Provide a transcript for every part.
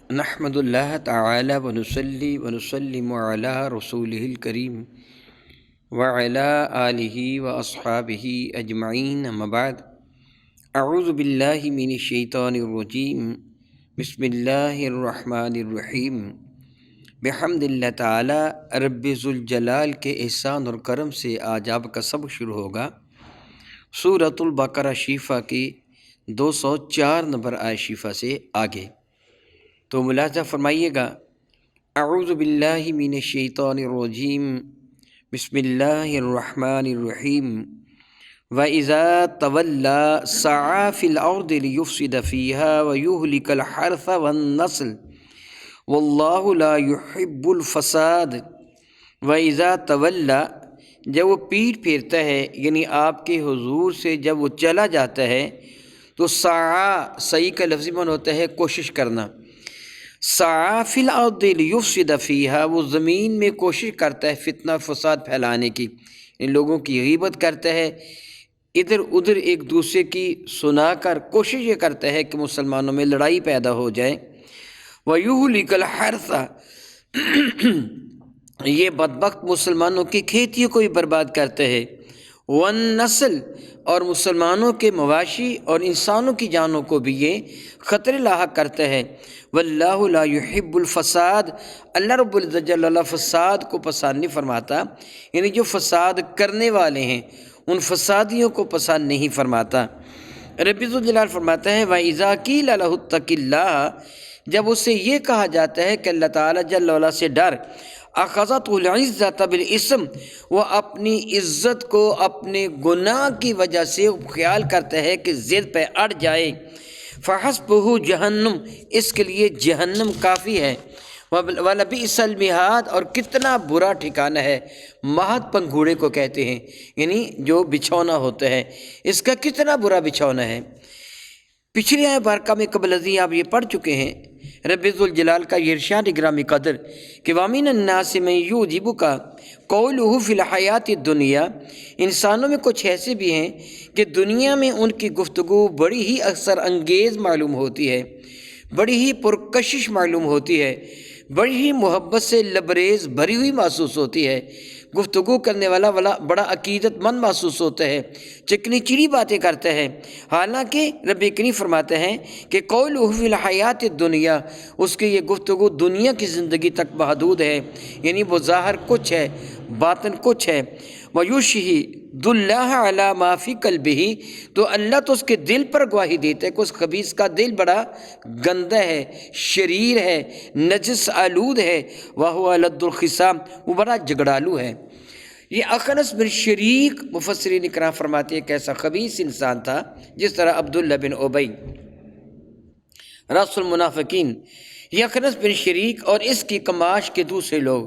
نحمد اللہ تعالی ونصلی ونسلم علی رسولہ الکریم وعلی آلہ واصحابہ اجمعین، اما بعد، اعوذ باللہ من الشیطان الرجیم، بسم اللہ الرحمن الرحیم۔ بحمد اللہ تعالی رب ذوالجلال کے احسان اور کرم سے آج آپ کا سبق شروع ہوگا سورۃ البقرہ شریفہ کی 204 نمبر آیت شریفہ سے آگے، تو ملاحظہ فرمائیے گا۔ اعوذ باللہ من الشیطان الرجیم، بسم اللہ الرحمن الرحیم۔ وَإِذَا تَوَلَّى سَعَىٰ فِي الْأَرْضِ لِيُفْسِدَ فِيهَا وَيُهْلِكَ الْحَرْثَ وَالنَّسْلَ وَاللَّهُ لَا يُحِبُّ الْفَسَادَ۔ وَإِذَا تَوَلَّى، جب وہ پیٹھ پھیرتا ہے، یعنی آپ کے حضور سے جب وہ چلا جاتا ہے، تو سعیٰ، سعی کا لفظی معنی ہوتا ہے کوشش کرنا۔ سعیٰ فی الارض لیفسد فیہا، وہ زمین میں کوشش کرتا ہے فتنہ فساد پھیلانے کی، ان لوگوں کی غیبت کرتا ہے، ادھر ادھر ایک دوسرے کی سنا کر کوشش یہ کرتا ہے کہ مسلمانوں میں لڑائی پیدا ہو جائے۔ وَيُهْلِكَ الْحَرْثَ، یہ بدبخت مسلمانوں کی کھیتیوں کو بھی برباد کرتا ہے۔ وَالنَّسْلَ، اور مسلمانوں کے مواشی اور انسانوں کی جانوں کو بھی یہ خطرے لاحق کرتا ہے۔ وَاللَّهُ لَا يُحِبُّ الْفَسَادَ، اللہ رب العزت جل اللہ فساد کو پسند نہیں فرماتا، یعنی جو فساد کرنے والے ہیں ان فسادیوں کو پسند نہیں فرماتا۔ رب ذوالجلال فرماتا ہے وَإِذَا قِيلَ لَهُ اتَّقِ اللَّهَ، جب اسے یہ کہا جاتا ہے کہ اللہ تعالیٰ جل وعلا سے ڈر، اخذتہ العزت بالاسم، وہ اپنی عزت کو اپنے گناہ کی وجہ سے خیال کرتا ہے کہ ضد پہ اڑ جائے، فحسبہ جہنم، اس کے لیے جہنم کافی ہے، وَلَبِئْسَ الْمِہَادُ، اور کتنا برا ٹھکانہ ہے، مہد پنگھوڑے کو کہتے ہیں، یعنی جو بچھونا ہوتا ہے، اس کا کتنا برا بچھونا ہے۔ پچھلی آیت بارکہ میں قبل ازیں آپ یہ پڑھ چکے ہیں، رب ذوالجلال کا یہ ارشاد گرامی قدر کہ وَمِنَ النَّاسِ مَن يُعْجِبُكَ قَوْلُهُ فِي الْحَيَاةِ الدُّنْيَا، انسانوں میں کچھ ایسے بھی ہیں کہ دنیا میں ان کی گفتگو بڑی ہی اثر انگیز معلوم ہوتی ہے، بڑی ہی پرکشش معلوم ہوتی ہے، بڑی ہی محبت سے لبریز بھری ہوئی محسوس ہوتی ہے، گفتگو کرنے والا بڑا عقیدت مند محسوس ہوتا ہے، چکنی چڑی باتیں کرتا ہے، حالانکہ رب کریم فرماتے ہیں کہ قولہ فی الحیات الدنیا، اس کی یہ گفتگو دنیا کی زندگی تک محدود ہے، یعنی وہ ظاہر کچھ ہے باطن کچھ ہے۔ وَيُشْهِدُ اللَّهَ عَلَى مَا فِي قَلْبِهِ، تو اللہ تو اس کے دل پر گواہی دیتا ہے کہ اس خبیث کا دل بڑا گندہ ہے، شریر ہے، نجس آلود ہے، وَهُوَ لَدُّ الْخِصَامِ، وہ بڑا جھگڑالو ہے۔ یہ اخنس بن شریک، مفسرین کرام فرماتے ہیں کہ ایسا خبیث انسان تھا جس طرح عبداللہ بن ابی رأس المنافقین، یہ اخنس بن شریک اور اس کی کماش کے دوسرے لوگ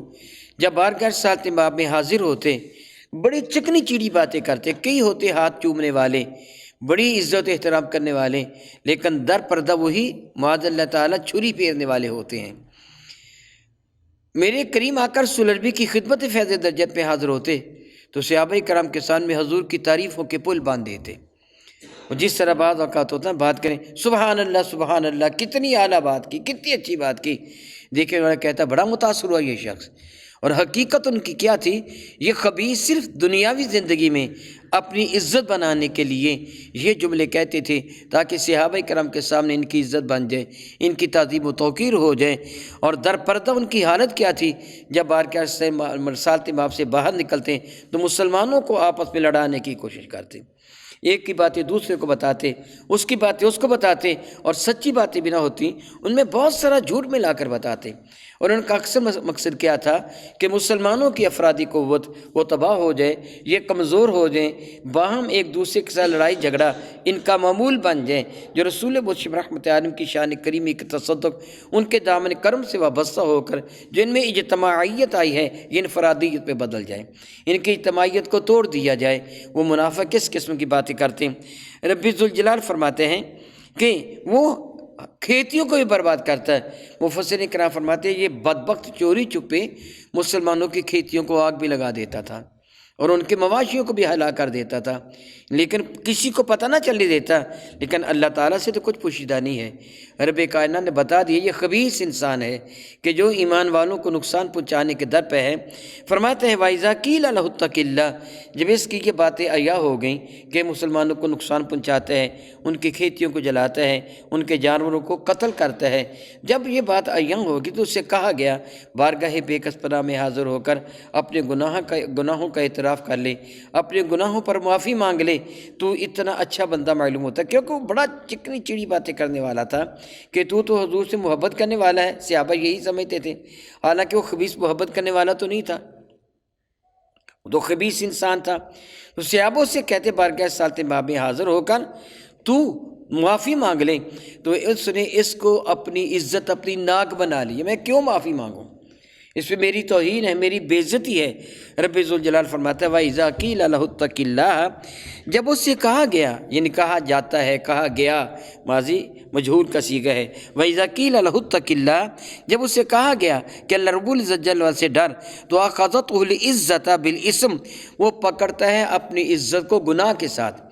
جب بارگاہ رسالت مآب میں حاضر ہوتے، بڑی چکنی چیڑی باتیں کرتے، کئی ہوتے ہاتھ چومنے والے، بڑی عزت و احترام کرنے والے، لیکن در پردہ وہی معاذ اللہ تعالیٰ چھری پھیرنے والے ہوتے ہیں۔ میرے کریم آقا رسول عربی کی خدمت فیض درجت میں حاضر ہوتے تو صحابہ کرام کے سامنے حضور کی تعریفوں کے پل باندھ دیتے، اور جس طرح بعض اوقات ہوتا ہے بات کریں سبحان اللہ، کتنی اعلیٰ بات کی، کتنی اچھی بات کی، دیکھنے والا کہتا بڑا متاثر ہوا یہ شخص، اور حقیقت ان کی کیا تھی؟ یہ خبیث صرف دنیاوی زندگی میں اپنی عزت بنانے کے لیے یہ جملے کہتے تھے تاکہ صحابہ کرام کے سامنے ان کی عزت بن جائے، ان کی تعظیم و توقیر ہو جائے، اور در پردہ ان کی حالت کیا تھی؟ جب بارگاہ رسالت مآب سے باہر نکلتے تو مسلمانوں کو آپس میں لڑانے کی کوشش کرتے، ایک کی باتیں دوسرے کو بتاتے، اس کی باتیں اس کو بتاتے، اور سچی باتیں بھی نہ ہوتی ان میں بہت سارا جھوٹ ملا کر بتاتے، اور ان کا اکثر مقصد کیا تھا کہ مسلمانوں کی افرادی قوت وہ تباہ ہو جائے، یہ کمزور ہو جائیں، باہم ایک دوسرے کے ساتھ لڑائی جھگڑا ان کا معمول بن جائیں، جو رسول مشرف رحمت عالم کی شان کریمی کے تصدق ان کے دامن کرم سے وابستہ ہو کر جو ان میں اجتماعیت آئی ہے یہ انفرادیت پہ بدل جائے، ان کی اجتماعیت کو توڑ دیا جائے۔ وہ منافق کس قسم کی باتیں کرتے ہیں؟ رب ذوالجلال فرماتے ہیں کہ وہ کھیتیوں کو بھی برباد کرتا ہے۔ مفسرین کرام فرماتے ہیں یہ بدبخت چوری چھپے مسلمانوں کی کھیتیوں کو آگ بھی لگا دیتا تھا، اور ان کے مواشیوں کو بھی ہلاک کر دیتا تھا، لیکن کسی کو پتہ نہ چلنے دیتا۔ لیکن اللہ تعالیٰ سے تو کچھ پوشیدہ نہیں ہے۔ رب کائنات نے بتا دیا یہ خبیث انسان ہے کہ جو ایمان والوں کو نقصان پہنچانے کے در پہ ہے۔ فرماتے ہیں وَإِذَا قِيلَ لَهُ اتَّقِ اللَّهَ، جب اس کی یہ باتیں عیاں ہو گئیں کہ مسلمانوں کو نقصان پہنچاتا ہے، ان کی کھیتیوں کو جلاتا ہے، ان کے جانوروں کو قتل کرتا ہے، جب یہ بات عیاں ہوگی تو اس سے کہا گیا بارگاہ بے کس پناہ میں حاضر ہو کر اپنے گناہوں کا اعتراف کر لے، اپنے گناہوں پر معافی مانگ لے، تو اتنا اچھا بندہ معلوم ہوتا ہے، کیونکہ وہ بڑا چکنی چڑی باتیں کرنے والا تھا کہ تو حضور سے محبت کرنے والا ہے۔ صحابہ یہی سمجھتے تھے، حالانکہ وہ خبیث محبت کرنے والا تو نہیں تھا، وہ تو خبیث انسان تھا۔ تو صحابوں سے کہتے بارگاہ سالت ماں میں حاضر ہو کر تو معافی مانگ لیں، تو اس نے اس کو اپنی عزت اپنی ناک بنا لی، میں کیوں معافی مانگوں، اس پہ میری توہین ہے، میری بے عزتی ہے۔ رب ذوالجلال فرماتا ہے وَإِذَا قِيلَ لَهُ اتَّقِ اللَّهَ، جب اس سے کہا گیا، یعنی کہا جاتا ہے، کہا گیا، ماضی مجہول کا صیغہ ہے۔ وَإِذَا قِيلَ لَهُ اتَّقِ اللَّهَ، جب اس سے کہا گیا کہ اللہ رب العزت جل وعلا سے ڈر، تو أَخَذَتْهُ الْعِزَّةَ بِالْإِثْمِ، وہ پکڑتا ہے اپنی عزت کو گناہ کے ساتھ،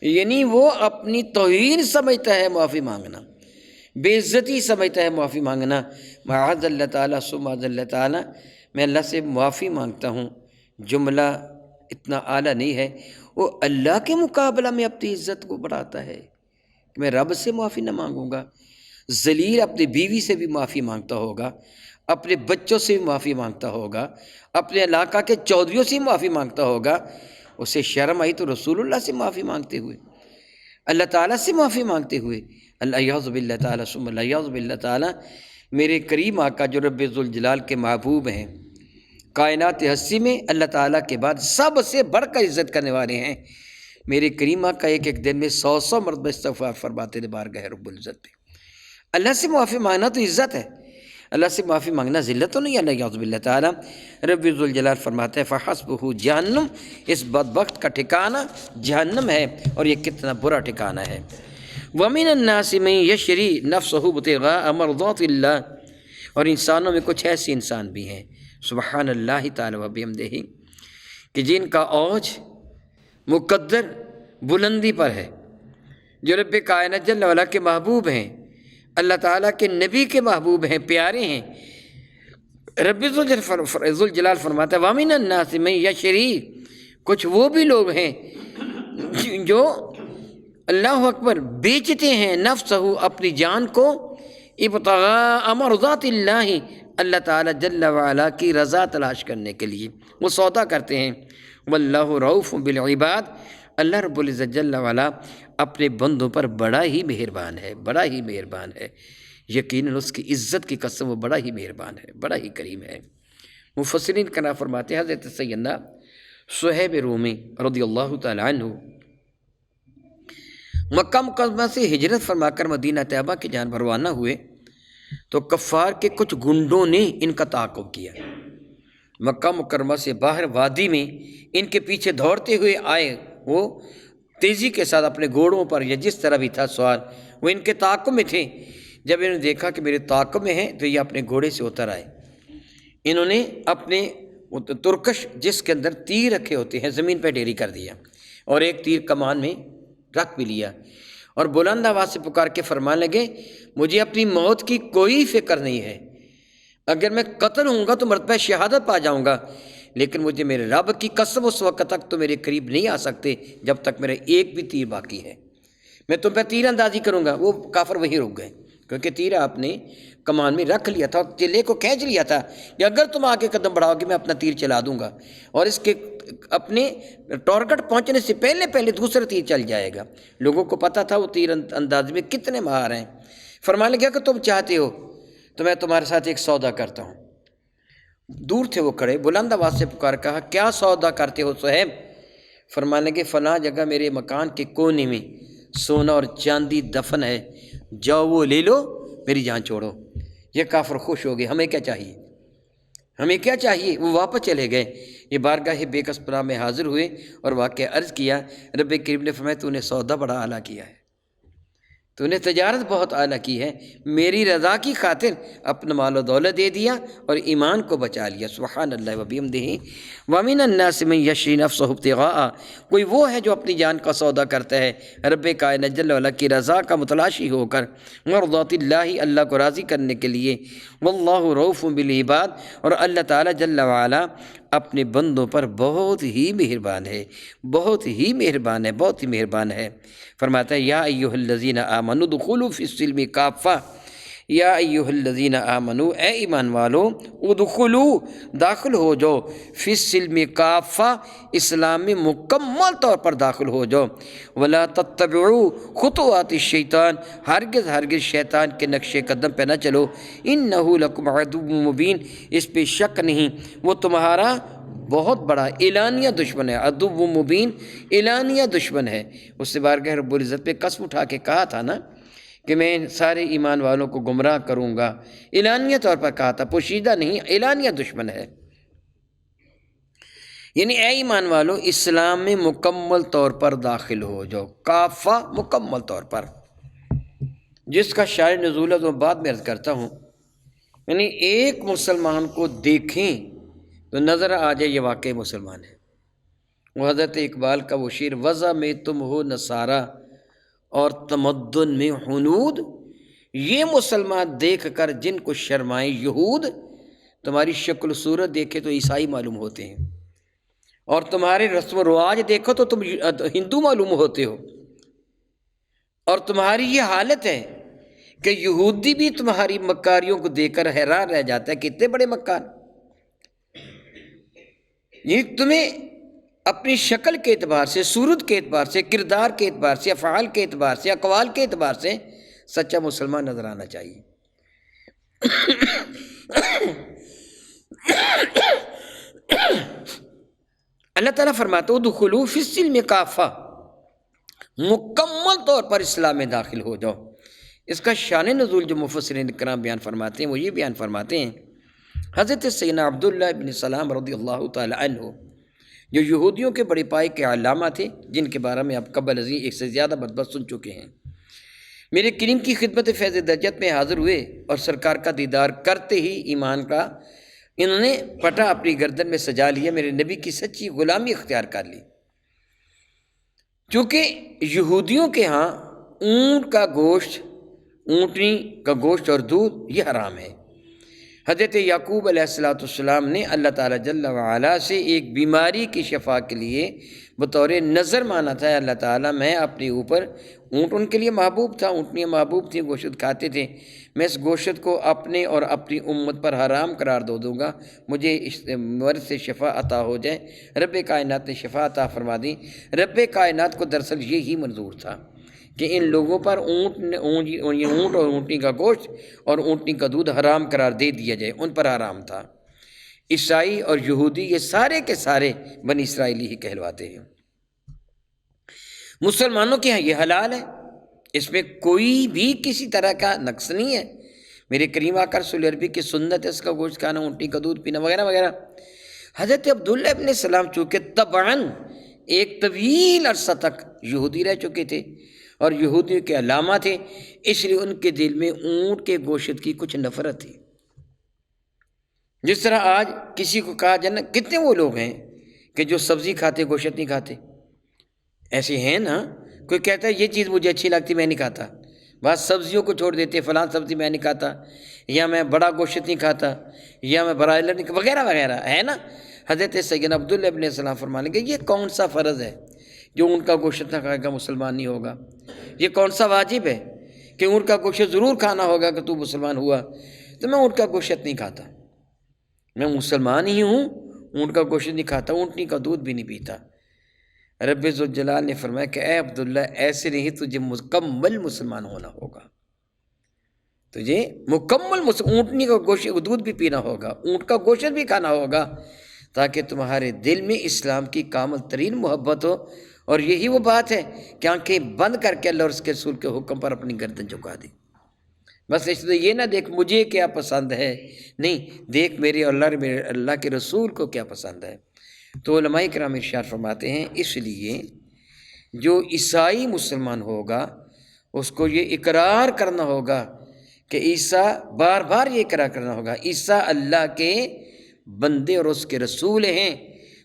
یعنی وہ اپنی توہین سمجھتا ہے معافی مانگنا، بے عزتی سمجھتا ہے معافی مانگنا۔ معاذ اللہ تعالیٰ معاذ اللہ تعالیٰ، میں اللہ سے معافی مانگتا ہوں، جملہ اتنا اعلیٰ نہیں ہے، وہ اللہ کے مقابلہ میں اپنی عزت کو بڑھاتا ہے کہ میں رب سے معافی نہ مانگوں گا۔ ذلیل اپنی بیوی سے بھی معافی مانگتا ہوگا، اپنے بچوں سے بھی معافی مانگتا ہوگا، اپنے علاقہ کے چودھریوں سے معافی مانگتا ہوگا، اسے شرم آئی تو رسول اللہ سے معافی مانگتے ہوئے، اللہ تعالیٰ سے معافی مانگتے ہوئے، الیاذ باللہ تعالیٰ ثم الیاذ باللہ تعالیٰ، میرے کریم آقا جو رب ذوالجلال کے محبوب ہیں، کائنات ہستی میں اللہ تعالیٰ کے بعد سب سے بڑھ کر عزت کرنے والے ہیں، میرے کریم آقا ایک ایک دن میں 100 مرتبہ استغفار فرماتے تھے بارگاہ رب العزت پہ۔ اللہ سے معافی مانگنا تو عزت ہے، اللہ سے معافی مانگنا ذلت تو نہیں ہے۔ الیاذ باللہ تعالیٰ رب ذوالجلال فرماتے ہیں فحسبہ جہنم، اس بدبخت کا ٹھکانہ جہنم ہے، اور یہ کتنا برا ٹھکانہ ہے۔ وَمِنَ النَّاسِ مَن يَشْرِي نَفْسَهُ ابْتِغَاءَ مَرْضَاتِ اللَّهِ، اور انسانوں میں کچھ ایسے انسان بھی ہیں سبحان اللہ تعالیٰ وبحمدہ کہ جن کا اوج مقدر بلندی پر ہے، جو رب کائنات جل وعلا کے محبوب ہیں، اللہ تعالیٰ کے نبی کے محبوب ہیں، پیارے ہیں۔ رب ذوالجلال فرماتا ہے وَمِنَ النَّاسِ مَن يَشْرِي، کچھ وہ بھی لوگ ہیں جو اللہ اکبر بیچتے ہیں نفسہ، اپنی جان کو، ابتغاء مرضات اللہ، اللہ تعالیٰ جل وعلا کی رضا تلاش کرنے کے لیے وہ سودا کرتے ہیں۔ واللہ رؤوف بالعباد، اللہ رب العزت جل وعلا اپنے بندوں پر بڑا ہی مہربان ہے، بڑا ہی مہربان ہے، یقیناً اس کی عزت کی قسم وہ بڑا ہی مہربان ہے، بڑا ہی کریم ہے۔ مفسرین کنا فرماتے ہیں حضرت سیدنا صہیب رومی رضی اللہ تعالیٰ عنہ مکہ مکرمہ سے ہجرت فرما کر مدینہ طیبہ کی جانب روانہ ہوئے تو کفار کے کچھ گنڈوں نے ان کا تعاقب کیا، مکہ مکرمہ سے باہر وادی میں ان کے پیچھے دوڑتے ہوئے آئے، وہ تیزی کے ساتھ اپنے گھوڑوں پر یا جس طرح بھی تھا سوار، وہ ان کے تعاقب میں تھے۔ جب انہوں نے دیکھا کہ میرے تعاقب میں ہیں تو یہ اپنے گھوڑے سے اتر آئے، انہوں نے اپنے ترکش جس کے اندر تیر رکھے ہوتے ہیں زمین پہ ڈھیری کر دیا، اور ایک تیر کمان میں رکھ بھی لیا، اور بلند آواز سے پکار کے فرمانے لگے مجھے اپنی موت کی کوئی فکر نہیں ہے، اگر میں قتل ہوں گا تو مرتبہ شہادت پا جاؤں گا، لیکن مجھے میرے رب کی قسم اس وقت تک تو میرے قریب نہیں آ سکتے جب تک میرا ایک بھی تیر باقی ہے، میں تم پہ تیر اندازی کروں گا۔ وہ کافر وہیں رک گئے، کیونکہ تیر آپ نے کمان میں رکھ لیا تھا اور چلے کو کھینچ لیا تھا کہ اگر تم آگے قدم بڑھاؤ گے میں اپنا تیر چلا دوں گا، اور اس کے اپنے ٹارگٹ پہنچنے سے پہلے دوسرا تیر چل جائے گا۔ لوگوں کو پتہ تھا وہ تیر اندازی میں کتنے ماہر ہیں۔ فرمانے لگا کہ تم چاہتے ہو تو میں تمہارے ساتھ ایک سودا کرتا ہوں۔ دور تھے وہ کھڑے، بلند آواز سے پکار کہا کیا سودا کرتے ہو صہیب؟ فرمانے لگے فلاں جگہ میرے مکان کے کونے میں سونا اور چاندی دفن ہے، جاؤ وہ لے لو، میری جان چھوڑو۔ یہ کافر خوش ہو گئے، ہمیں کیا چاہیے، ہمیں کیا چاہیے؟ وہ واپس چلے گئے۔ یہ بارگاہ بے کس پناہ میں حاضر ہوئے اور واقعہ عرض کیا، رب کریم نے فرمایا تو نے سودا بڑا اعلیٰ کیا ہے، تو نے تجارت بہت اعلیٰ کی ہے، میری رضا کی خاطر اپنا مال و دولت دے دیا اور ایمان کو بچا لیا۔ سبحان اللہ و بحمدہ۔ وَمِنَ النَّاسِ مَن يَشْرِي نَفْسَهُ ابْتِغَاءَ، کوئی وہ ہے جو اپنی جان کا سودا کرتا ہے رب کائنات جل وعلا کی رضا کا متلاشی ہو کر، مرضات اللہ، اللہ کو راضی کرنے کے لیے، واللہ رؤوف بالعباد، اور اللہ تعالیٰ جل وعلا اپنے بندوں پر بہت ہی مہربان ہے، بہت ہی مہربان ہے، بہت ہی مہربان ہے۔ فرماتا ہے یا ایھا الذین آمنوا ادخلوا فی السلم کافہ، یا ایھا الذین آمنوا، اے ایمان والو، ادخلوا، داخل ہو جاؤ، فی السلم کافہ، اسلام میں مکمل طور پر داخل ہو جاؤ، ولا تتبعوا خطوات الشیطان، ہرگز ہرگز شیطان کے نقش قدم پہ نہ چلو، انہ لکم عدو مبین، اس پہ شک نہیں وہ تمہارا بہت بڑا اعلانیہ دشمن ہے۔ عدو مبین، اعلانیہ دشمن ہے۔ اس سے بارگاہ رب العزت پہ قسم اٹھا کے کہا تھا نا کہ میں سارے ایمان والوں کو گمراہ کروں گا، اعلانیہ طور پر کہا تھا، پوشیدہ نہیں، اعلانیہ دشمن ہے۔ یعنی اے ایمان والو، اسلام میں مکمل طور پر داخل ہو جاؤ، کافہ، مکمل طور پر، جس کا شاعر نزول ہے تو بعد میں عرض کرتا ہوں۔ یعنی ایک مسلمان کو دیکھیں تو نظر آ جائے یہ واقعی مسلمان ہے۔ وہ حضرت اقبال کا وہ شعر، وضع میں تم ہو نصارہ اور تمدن میں ہنود، یہ مسلمان دیکھ کر جن کو شرمائے یہود، تمہاری شکل و صورت دیکھے تو عیسائی معلوم ہوتے ہیں، اور تمہارے رسم و رواج دیکھو تو تم ہندو معلوم ہوتے ہو، اور تمہاری یہ حالت ہے کہ یہودی بھی تمہاری مکاریوں کو دیکھ کر حیران رہ جاتا ہے، کتنے بڑے مکار۔ یہ تمہیں اپنی شکل کے اعتبار سے، صورت کے اعتبار سے، کردار کے اعتبار سے، افعال کے اعتبار سے، اقوال کے اعتبار سے سچا مسلمان نظر آنا چاہیے۔ اللہ تعالیٰ فرماتا ہے ادخلوا فی السلم کافہ، مکمل طور پر اسلام میں داخل ہو جاؤ۔ اس کا شان نزول جو مفسرین کرام بیان فرماتے ہیں وہ یہ بیان فرماتے ہیں، حضرت سیدنا عبداللہ ابن سلام رضی اللہ تعالی عنہ، جو یہودیوں کے بڑے پائے کے علامہ تھے، جن کے بارے میں آپ قبل ازیں ایک سے زیادہ مرتبہ سن چکے ہیں، میرے کریم کی خدمت فیض درجت میں حاضر ہوئے اور سرکار کا دیدار کرتے ہی ایمان کا انہوں نے پٹا اپنی گردن میں سجا لیا، میرے نبی کی سچی غلامی اختیار کر لی۔ چونکہ یہودیوں کے ہاں اونٹ کا گوشت، اونٹنی کا گوشت اور دودھ یہ حرام ہے۔ حضرت یعقوب علیہ السلام نے اللہ تعالیٰ جل وعلا سے ایک بیماری کی شفا کے لیے بطور نظر مانا تھا، اللہ تعالیٰ میں اپنے اوپر، اونٹ ان کے لیے محبوب تھا، اونٹنیاں محبوب تھیں، گوشت کھاتے تھے، میں اس گوشت کو اپنے اور اپنی امت پر حرام قرار دوں گا، مجھے اس مرض سے شفا عطا ہو جائے۔ رب کائنات نے شفا عطا فرما دی۔ رب کائنات کو دراصل یہی منظور تھا کہ ان لوگوں پر اونٹ اور اونٹنی کا گوشت اور اونٹنی کا دودھ حرام قرار دے دیا جائے، ان پر حرام تھا۔ عیسائی اور یہودی یہ سارے کے سارے بنی اسرائیلی ہی کہلواتے ہیں۔ مسلمانوں کے ہاں یہ حلال ہے، اس میں کوئی بھی کسی طرح کا نقص نہیں ہے۔ میرے کریم آقا رسول عربی کی سنت ہے اس کا گوشت کھانا، اونٹنی کا دودھ پینا وغیرہ وغیرہ۔ حضرت عبداللہ ابن سلام چونکہ طبعاً ایک طویل عرصہ تک یہودی رہ چکے تھے اور یہودیوں کے علامہ تھے، اس لیے ان کے دل میں اونٹ کے گوشت کی کچھ نفرت تھی۔ جس طرح آج کسی کو کہا جائے نا، کتنے وہ لوگ ہیں کہ جو سبزی کھاتے گوشت نہیں کھاتے، ایسے ہیں نا۔ کوئی کہتا ہے یہ چیز مجھے اچھی لگتی میں نہیں کھاتا، بعض سبزیوں کو چھوڑ دیتے، فلاں سبزی میں نہیں کھاتا، یا میں بڑا گوشت نہیں کھاتا، یا میں برائلر نہیں، وغیرہ وغیرہ ہے نا۔ حضرت سیدنا عبداللہ ابن السلام فرمانے لگے یہ کون سا فرض ہے جو اونٹ کا گوشت نہ کھائے گا مسلمان نہیں ہوگا؟ یہ کون سا واجب ہے کہ اونٹ کا گوشت ضرور کھانا ہوگا کہ تو مسلمان ہوا؟ تو میں اونٹ کا گوشت نہیں کھاتا، میں مسلمان ہی ہوں، اونٹ کا گوشت نہیں کھاتا، اونٹنی کا دودھ بھی نہیں پیتا۔ رب ذوالجلال نے فرمایا کہ اے عبداللہ ایسے نہیں، تجھے مکمل مسلمان ہونا ہوگا، تجھے مکمل اونٹنی کا گوشت دودھ بھی پینا ہوگا، اونٹ کا گوشت بھی کھانا ہوگا، تاکہ تمہارے دل میں اسلام کی کامل ترین محبت ہو۔ اور یہی وہ بات ہے کہ آنکھیں بند کر کے اللہ اور اس کے رسول کے حکم پر اپنی گردن جھکا دی۔ بس اس لیے یہ نہ دیکھ مجھے کیا پسند ہے، نہیں، دیکھ میرے اللہ کے رسول کو کیا پسند ہے۔ تو علماء کرام ارشاد فرماتے ہیں اس لیے جو عیسائی مسلمان ہوگا اس کو یہ اقرار کرنا ہوگا کہ عیسیٰ، بار بار یہ اقرار کرنا ہوگا عیسیٰ اللہ کے بندے اور اس کے رسول ہیں،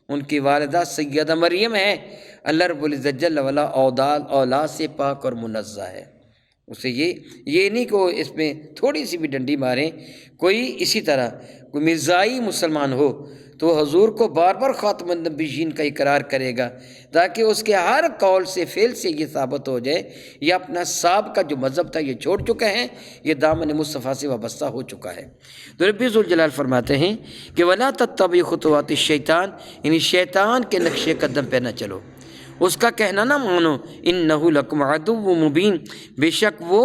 ان کی والدہ سیدہ مریم ہے، اللہ رب العزت جل وعلا اولاد سے پاک اور منزہ ہے۔ اسے یہ نہیں کہ وہ اس میں تھوڑی سی بھی ڈنڈی ماریں۔ کوئی اسی طرح کوئی مرزائی مسلمان ہو تو حضور کو بار بار خاتم النبیین کا اقرار کرے گا تاکہ اس کے ہر قول سے فعل سے یہ ثابت ہو جائے یہ اپنا سابقہ جو مذہب تھا یہ چھوڑ چکا ہے، یہ دامن مصطفیٰ سے وابستہ ہو چکا ہے۔ تو رب ذوالجلال فرماتے ہیں کہ وَلَا تَتَّبِعُوا خُطُوَاتِ الشَّيْطَان، یعنی شیطان کے نقش قدم پہ نہ چلو، اس کا کہنا نہ مانو، اِنَّهُ لَكُمْ عَدُوٌّ مُبِينٌ، بے شک وہ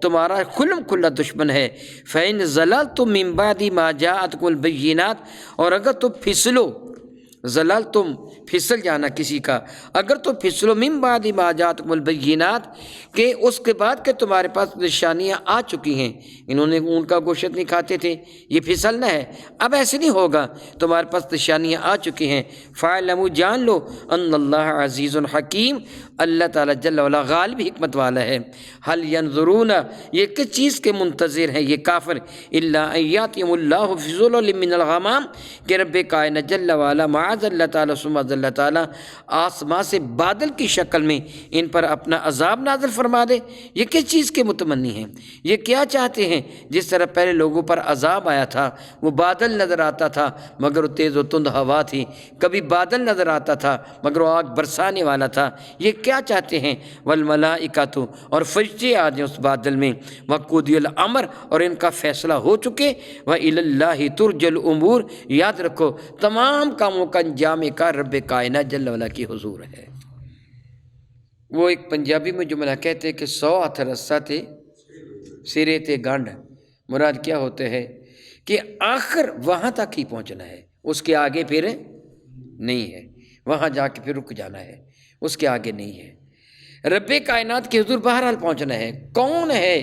تمہارا کھلم کھلا دشمن ہے۔ فَإِنْ زَلَلْتُم مِّن بَعْدِ مَا جَاءَتْكُمُ الْبَيِّنَاتُ، اور اگر تم پھسلو، زلال تم پھسل جانا کسی کا، اگر تم پھسلو من بعد ما جاءتکم البینات، کہ اس کے بعد کہ تمہارے پاس نشانیاں آ چکی ہیں، انہوں نے اونٹ کا گوشت نہیں کھاتے تھے، یہ پھسلنا ہے، اب ایسے نہیں ہوگا، تمہارے پاس نشانیاں آ چکی ہیں، فاعلموا، جان لو، ان اللہ عزیز حکیم، اللہ تعالیٰ جل وعلا غالب حکمت والا ہے۔ هل ينظرون، یہ کس چیز کے منتظر ہیں یہ کافر، الا ان یاتیہم اللہ فی ظلل من الغمام، کہ رب کائنات جل وعلا معاذ اللہ تعالیٰ ثم اللہ تعالیٰ آسمان سے بادل کی شکل میں ان پر اپنا عذاب نازل فرما دے۔ یہ کس چیز کے متمنی ہیں، یہ کیا چاہتے ہیں؟ جس طرح پہلے لوگوں پر عذاب آیا تھا، وہ بادل نظر آتا تھا مگر وہ تیز و تند ہوا تھی، کبھی بادل نظر آتا تھا مگر وہ آگ برسانے والا تھا، یہ کیا چاہتے ہیں؟ والملائکۃ، اور فرشتے آ جائیں اس بادل میں، وقضی الامر، اور ان کا فیصلہ ہو چکے، وإلی اللہ ترجع الامور، یاد رکھو تمام کاموں کا انجام کار رب کائنات جل وعلا کی حضور ہے۔ وہ ایک پنجابی میں جملہ کہتے کہ 100 ہاتھ رسہ تھے سرے تے گانڈ، مراد کیا ہوتے ہے کہ آخر وہاں تک ہی پہنچنا ہے، اس کے آگے پھر نہیں ہے، وہاں جا کے پھر رک جانا ہے، اس کے آگے نہیں ہے۔ رب کائنات کے حضور بہرحال پہنچنا ہے۔ کون ہے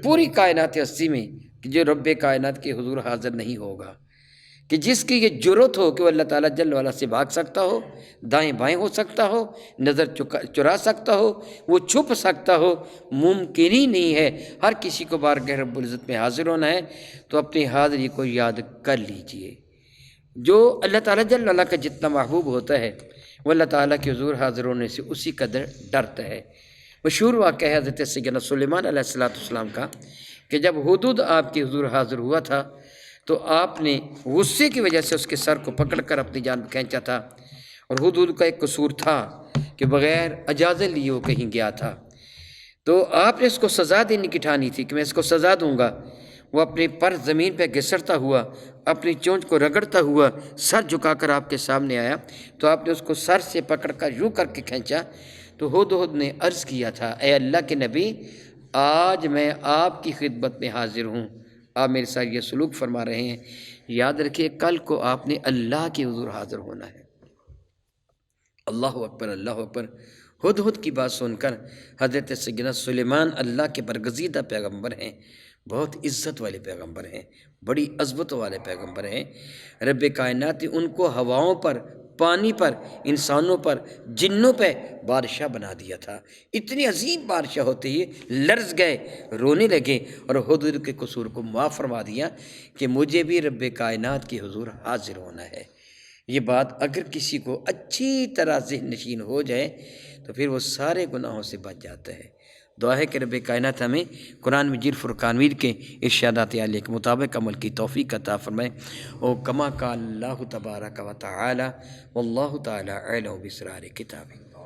پوری کائنات ہستی میں کہ جو رب کائنات کے حضور حاضر نہیں ہوگا، کہ جس کی یہ جرت ہو کہ وہ اللہ تعالیٰ جل وعلا سے بھاگ سکتا ہو، دائیں بائیں ہو سکتا ہو، نظر چرا سکتا ہو، وہ چھپ سکتا ہو، ممکن ہی نہیں ہے۔ ہر کسی کو بارگاہ رب العزت میں حاضر ہونا ہے، تو اپنی حاضری کو یاد کر لیجئے۔ جو اللہ تعالیٰ جل وعلا کا جتنا محبوب ہوتا ہے وہ اللہ تعالیٰ کے حضور حاضر ہونے سے اسی قدر ڈرتا ہے۔ مشہور واقعہ ہے حضرت سیدنا سلیمان علیہ السلام کا کہ جب ہدہد آپ کے حضور حاضر ہوا تھا تو آپ نے غصے کی وجہ سے اس کے سر کو پکڑ کر اپنی جان کھینچا تھا، اور ہدہد کا ایک قصور تھا کہ بغیر اجازت لیے وہ کہیں گیا تھا، تو آپ نے اس کو سزا دینے کی ٹھانی تھی کہ میں اس کو سزا دوں گا۔ وہ اپنے پر زمین پہ گھسٹتا ہوا، اپنی چونچ کو رگڑتا ہوا سر جھکا کر آپ کے سامنے آیا، تو آپ نے اس کو سر سے پکڑ کر یوں کر کے کھینچا، تو ہدہد نے عرض کیا تھا، اے اللہ کے نبی، آج میں آپ کی خدمت میں حاضر ہوں، آپ میرے ساتھ یہ سلوک فرما رہے ہیں، یاد رکھیے کل کو آپ نے اللہ کے حضور حاضر ہونا ہے۔ اللہ اکبر، اللہ اکبر۔ ہدہد کی بات سن کر حضرت سیدنا سلیمان اللہ کے برگزیدہ پیغمبر ہیں، بہت عزت والے پیغمبر ہیں، بڑی عظمت والے پیغمبر ہیں۔ رب کائنات نے ان کو ہواؤں پر، پانی پر، انسانوں پر، جنوں پہ بادشاہ بنا دیا تھا۔ اتنی عظیم بادشاہ ہوتے ہی لرز گئے، رونے لگے، اور ہدہد کے قصور کو معاف فرما دیا کہ مجھے بھی رب کائنات کے حضور حاضر ہونا ہے۔ یہ بات اگر کسی کو اچھی طرح ذہن نشین ہو جائے تو پھر وہ سارے گناہوں سے بچ جاتا ہے۔ دعا ہے کہ رب کائنات ہمیں قرآن مجید فرقان مجید کے ارشادات عالیہ کے مطابق عمل کی توفیق عطا فرمائے۔ او کما قال اللہ تبارک و تعالی واللہ تعالی اعلم باسرار کتابہ۔